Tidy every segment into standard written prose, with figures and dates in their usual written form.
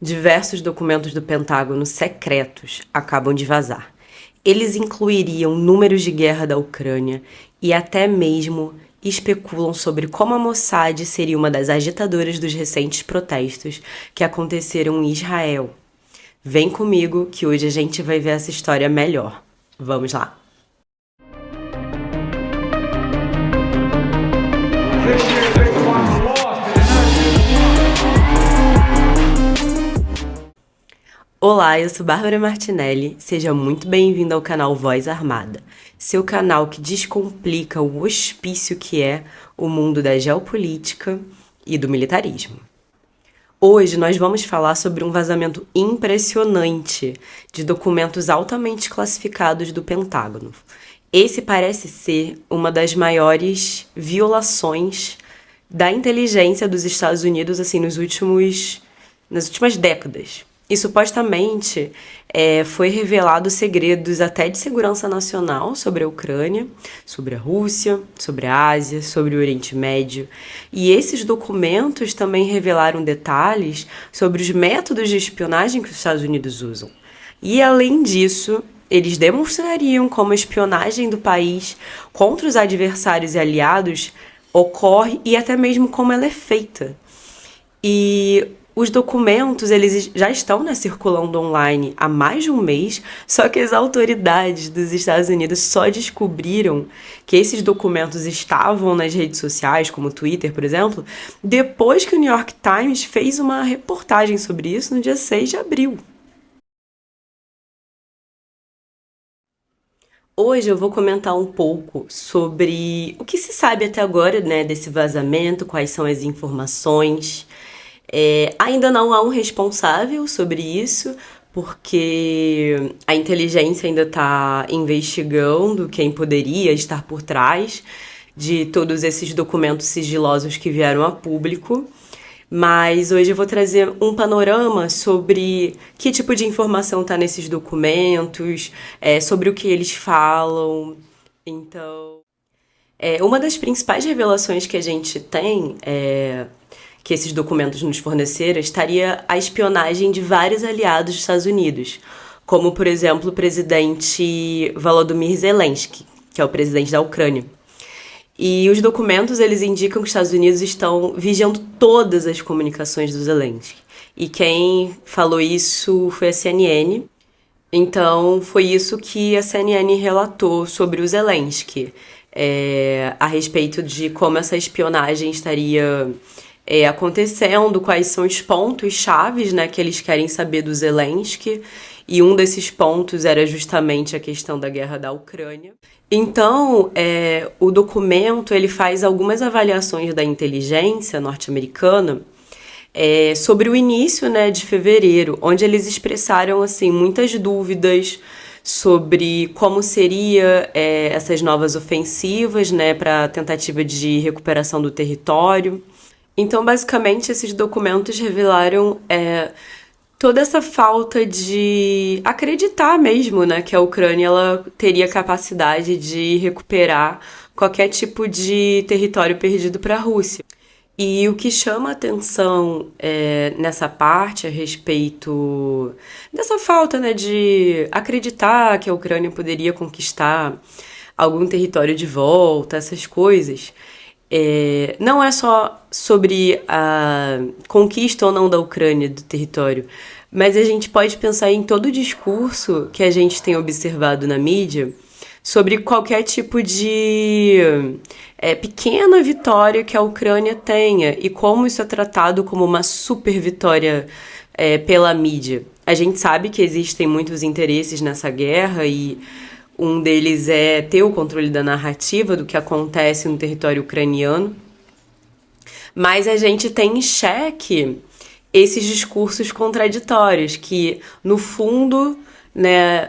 Diversos documentos do Pentágono secretos acabam de vazar. Eles incluiriam números de guerra da Ucrânia e até mesmo especulam sobre como a Mossad seria uma das agitadoras dos recentes protestos que aconteceram em Israel. Vem comigo que hoje a gente vai ver essa história melhor. Vamos lá! Olá, eu sou Bárbara Martinelli, seja muito bem-vindo ao canal Voz Armada, seu canal que descomplica o hospício que é o mundo da geopolítica e do militarismo. Hoje nós vamos falar sobre um vazamento impressionante de documentos altamente classificados do Pentágono. Esse parece ser uma das maiores violações da inteligência dos Estados Unidos assim, nas últimas décadas. E supostamente foi revelado segredos até de segurança nacional sobre a Ucrânia, sobre a Rússia, sobre a Ásia, sobre o Oriente Médio. E esses documentos também revelaram detalhes sobre os métodos de espionagem que os Estados Unidos usam. E além disso, eles demonstrariam como a espionagem do país contra os adversários e aliados ocorre e até mesmo como ela é feita. E os documentos, eles já estão, circulando online há mais de um mês, só que as autoridades dos Estados Unidos só descobriram que esses documentos estavam nas redes sociais, como o Twitter, por exemplo, depois que o New York Times fez uma reportagem sobre isso no dia 6 de abril. Hoje eu vou comentar um pouco sobre o que se sabe até agora, desse vazamento, quais são as informações. Ainda não há um responsável sobre isso, porque a inteligência ainda está investigando quem poderia estar por trás de todos esses documentos sigilosos que vieram a público. Mas hoje eu vou trazer um panorama sobre que tipo de informação está nesses documentos, sobre o que eles falam. Então, uma das principais revelações que a gente tem que esses documentos nos forneceram estaria a espionagem de vários aliados dos Estados Unidos, como, por exemplo, o presidente Volodymyr Zelensky, que é o presidente da Ucrânia. E os documentos, eles indicam que os Estados Unidos estão vigiando todas as comunicações do Zelensky. E quem falou isso foi a CNN. Então, foi isso que a CNN relatou sobre o Zelensky, a respeito de como essa espionagem estaria acontecendo, quais são os pontos chaves, que eles querem saber do Zelensky, e um desses pontos era justamente a questão da guerra da Ucrânia. Então, o documento ele faz algumas avaliações da inteligência norte-americana sobre o início, de fevereiro, onde eles expressaram assim muitas dúvidas sobre como seria essas novas ofensivas, para a tentativa de recuperação do território. Então, basicamente, esses documentos revelaram toda essa falta de acreditar mesmo, que a Ucrânia ela teria capacidade de recuperar qualquer tipo de território perdido para a Rússia. E o que chama atenção nessa parte a respeito dessa falta de acreditar que a Ucrânia poderia conquistar algum território de volta, essas coisas. Não é só sobre a conquista ou não da Ucrânia do território, mas a gente pode pensar em todo o discurso que a gente tem observado na mídia sobre qualquer tipo de pequena vitória que a Ucrânia tenha e como isso é tratado como uma super vitória pela mídia. A gente sabe que existem muitos interesses nessa guerra e um deles é ter o controle da narrativa do que acontece no território ucraniano. Mas a gente tem em xeque esses discursos contraditórios que, no fundo,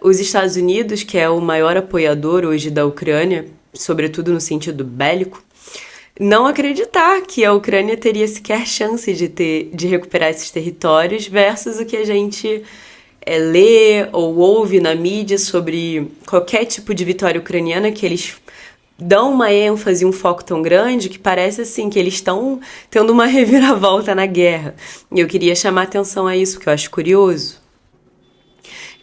os Estados Unidos, que é o maior apoiador hoje da Ucrânia, sobretudo no sentido bélico, não acreditar que a Ucrânia teria sequer chance de recuperar esses territórios versus o que a gente lê ou ouve na mídia sobre qualquer tipo de vitória ucraniana que eles dão uma ênfase, um foco tão grande que parece assim que eles estão tendo uma reviravolta na guerra. E eu queria chamar atenção a isso, porque eu acho curioso.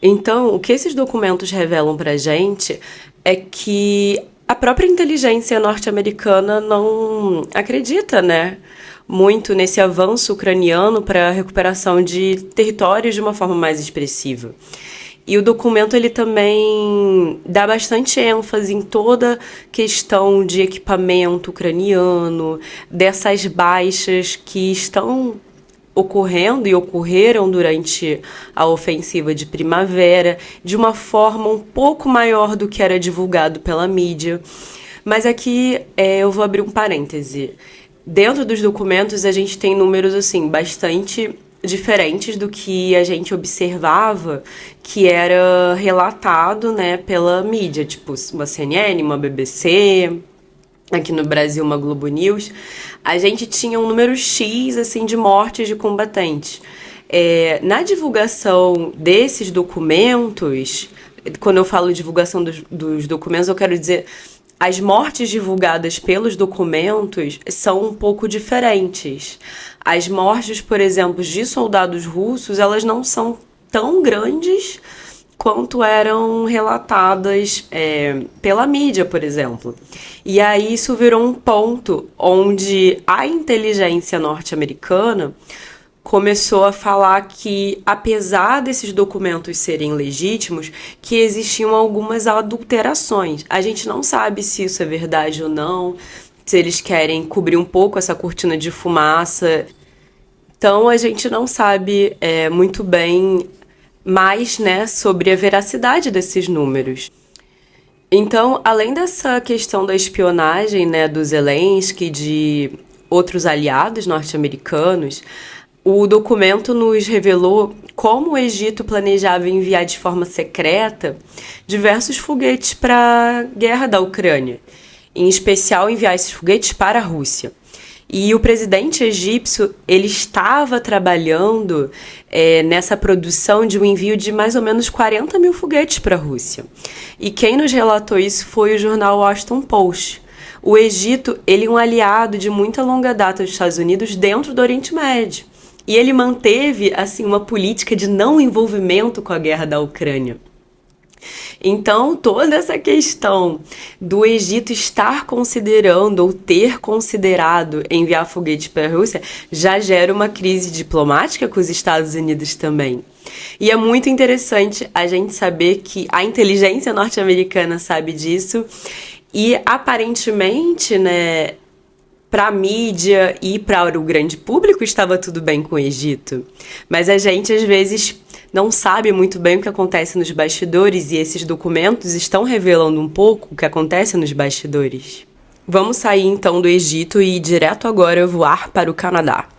Então, o que esses documentos revelam pra gente é que a própria inteligência norte-americana não acredita, né, muito nesse avanço ucraniano para a recuperação de territórios de uma forma mais expressiva. E o documento ele também dá bastante ênfase em toda questão de equipamento ucraniano, dessas baixas que estão ocorrendo e ocorreram durante a ofensiva de primavera, de uma forma um pouco maior do que era divulgado pela mídia. Mas aqui eu vou abrir um parêntese. Dentro dos documentos a gente tem números assim bastante diferentes do que a gente observava que era relatado, né, pela mídia, tipo uma CNN, uma BBC, aqui no Brasil uma Globo News. A gente tinha um número X assim de mortes de combatentes. Na divulgação desses documentos, quando eu falo divulgação dos documentos, eu quero dizer as mortes divulgadas pelos documentos são um pouco diferentes. As mortes, por exemplo, de soldados russos, elas não são tão grandes quanto eram relatadas pela mídia, por exemplo. E aí isso virou um ponto onde a inteligência norte-americana começou a falar que, apesar desses documentos serem legítimos, que existiam algumas adulterações. A gente não sabe se isso é verdade ou não, se eles querem cobrir um pouco essa cortina de fumaça. Então, a gente não sabe muito bem mais, né, sobre a veracidade desses números. Então, além dessa questão da espionagem, né, do Zelensky e de outros aliados norte-americanos, o documento nos revelou como o Egito planejava enviar de forma secreta diversos foguetes para a guerra da Ucrânia, em especial enviar esses foguetes para a Rússia. E o presidente egípcio ele estava trabalhando nessa produção de um envio de mais ou menos 40 mil foguetes para a Rússia. E quem nos relatou isso foi o jornal Washington Post. O Egito ele é um aliado de muita longa data dos Estados Unidos dentro do Oriente Médio. E ele manteve assim uma política de não envolvimento com a guerra da Ucrânia. Então, toda essa questão do Egito estar considerando ou ter considerado enviar foguetes para a Rússia já gera uma crise diplomática com os Estados Unidos também. E é muito interessante a gente saber que a inteligência norte-americana sabe disso e, aparentemente, né, para a mídia e para o grande público estava tudo bem com o Egito. Mas a gente, às vezes, não sabe muito bem o que acontece nos bastidores e esses documentos estão revelando um pouco o que acontece nos bastidores. Vamos sair, então, do Egito e direto agora voar para o Canadá.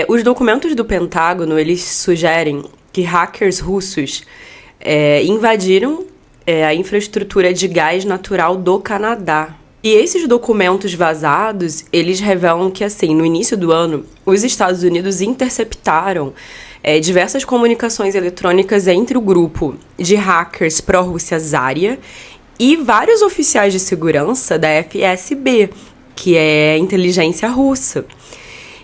Os documentos do Pentágono, eles sugerem que hackers russos invadiram a infraestrutura de gás natural do Canadá. E esses documentos vazados, eles revelam que, assim, no início do ano, os Estados Unidos interceptaram diversas comunicações eletrônicas entre o grupo de hackers pró-Rússia Zarya e vários oficiais de segurança da FSB, que é a inteligência russa.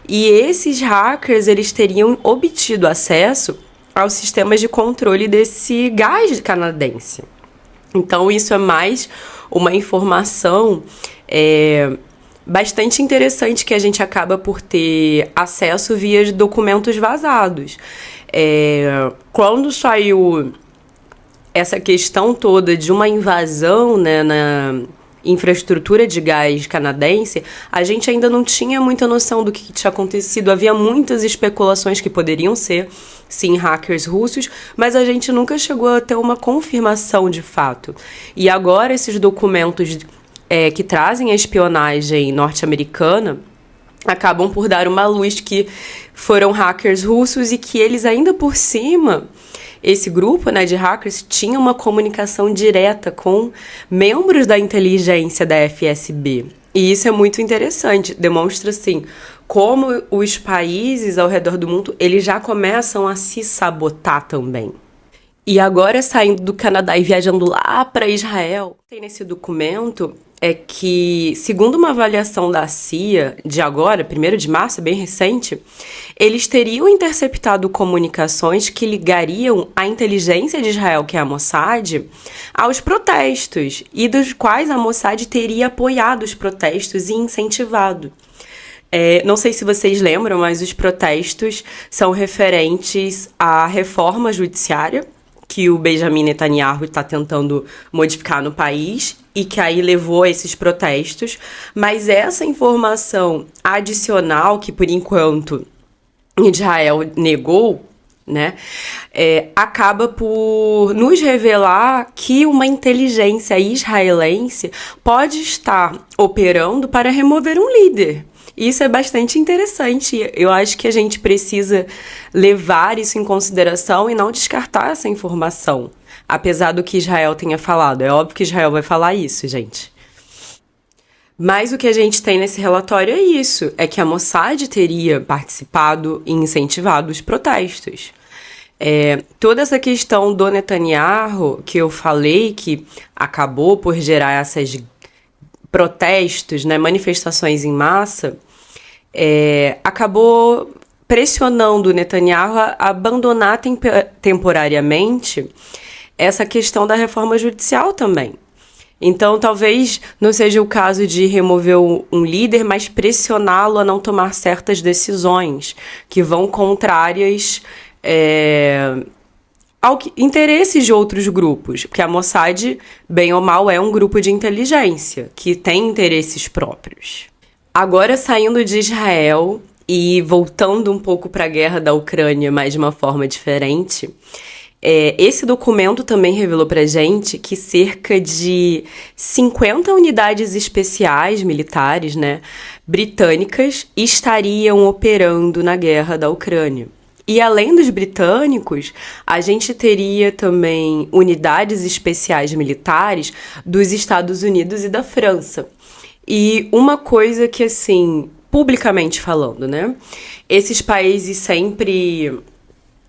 E esses hackers, eles teriam obtido acesso aos sistemas de controle desse gás canadense. Então, isso é mais uma informação bastante interessante que a gente acaba por ter acesso via documentos vazados. Quando saiu essa questão toda de uma invasão, né, na infraestrutura de gás canadense, a gente ainda não tinha muita noção do que tinha acontecido. Havia muitas especulações que poderiam ser, sim, hackers russos, mas a gente nunca chegou a ter uma confirmação de fato. E agora esses documentos que trazem a espionagem norte-americana acabam por dar uma luz que foram hackers russos e que eles ainda por cima, esse grupo, né, de hackers tinha uma comunicação direta com membros da inteligência da FSB. E isso é muito interessante, demonstra assim como os países ao redor do mundo eles já começam a se sabotar também. E agora, saindo do Canadá e viajando lá para Israel, tem nesse documento é que, segundo uma avaliação da CIA de agora, 1º de março, bem recente, eles teriam interceptado comunicações que ligariam a inteligência de Israel, que é a Mossad, aos protestos, e dos quais a Mossad teria apoiado os protestos e incentivado. Não sei se vocês lembram, mas os protestos são referentes à reforma judiciária que o Benjamin Netanyahu está tentando modificar no país e que aí levou a esses protestos. Mas essa informação adicional, que por enquanto Israel negou, né, acaba por nos revelar que uma inteligência israelense pode estar operando para remover um líder. Isso é bastante interessante. Eu acho que a gente precisa levar isso em consideração e não descartar essa informação, apesar do que Israel tenha falado. É óbvio que Israel vai falar isso, gente. Mas o que a gente tem nesse relatório é isso, é que a Mossad teria participado e incentivado os protestos. Toda essa questão do Netanyahu, que eu falei, que acabou por gerar esses protestos, né, manifestações em massa, acabou pressionando o Netanyahu a abandonar temporariamente essa questão da reforma judicial também. Então, talvez não seja o caso de remover um líder, mas pressioná-lo a não tomar certas decisões que vão contrárias interesses de outros grupos. Porque a Mossad, bem ou mal, é um grupo de inteligência que tem interesses próprios. Agora, saindo de Israel e voltando um pouco para a guerra da Ucrânia, mas de uma forma diferente, esse documento também revelou para a gente que cerca de 50 unidades especiais militares, né, britânicas estariam operando na guerra da Ucrânia. E além dos britânicos, a gente teria também unidades especiais militares dos Estados Unidos e da França. E uma coisa que, assim, publicamente falando, né, esses países sempre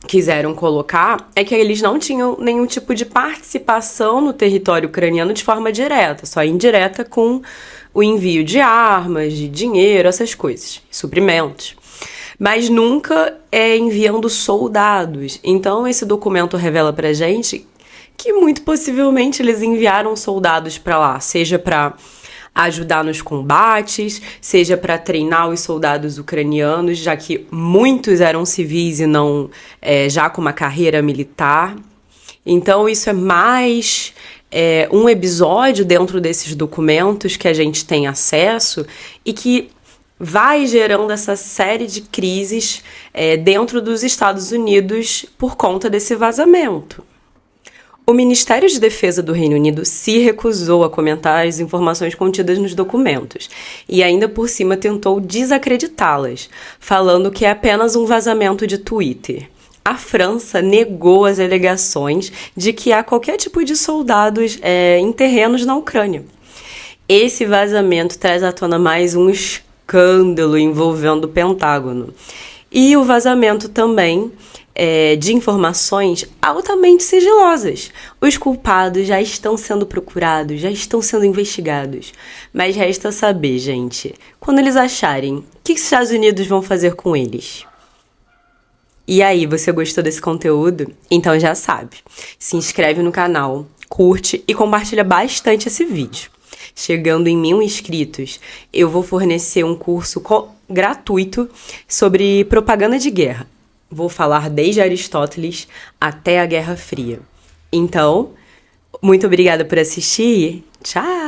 quiseram colocar é que eles não tinham nenhum tipo de participação no território ucraniano de forma direta, só indireta com o envio de armas, de dinheiro, essas coisas, suprimentos. Mas nunca enviando soldados. Então, esse documento revela pra gente que muito possivelmente eles enviaram soldados para lá, seja para ajudar nos combates, seja para treinar os soldados ucranianos, já que muitos eram civis e não já com uma carreira militar. Então, isso é mais um episódio dentro desses documentos que a gente tem acesso e que vai gerando essa série de crises dentro dos Estados Unidos por conta desse vazamento. O Ministério de Defesa do Reino Unido se recusou a comentar as informações contidas nos documentos e ainda por cima tentou desacreditá-las, falando que é apenas um vazamento de Twitter. A França negou as alegações de que há qualquer tipo de soldados em terrenos na Ucrânia. Esse vazamento traz à tona mais um escândalo envolvendo o Pentágono. E o vazamento também de informações altamente sigilosas. Os culpados já estão sendo procurados, já estão sendo investigados. Mas resta saber, gente, quando eles acharem, o que os Estados Unidos vão fazer com eles? E aí, você gostou desse conteúdo? Então já sabe, se inscreve no canal, curte e compartilha bastante esse vídeo. Chegando em 1000 inscritos, eu vou fornecer um curso gratuito sobre propaganda de guerra. Vou falar desde Aristóteles até a Guerra Fria. Então, muito obrigada por assistir. Tchau!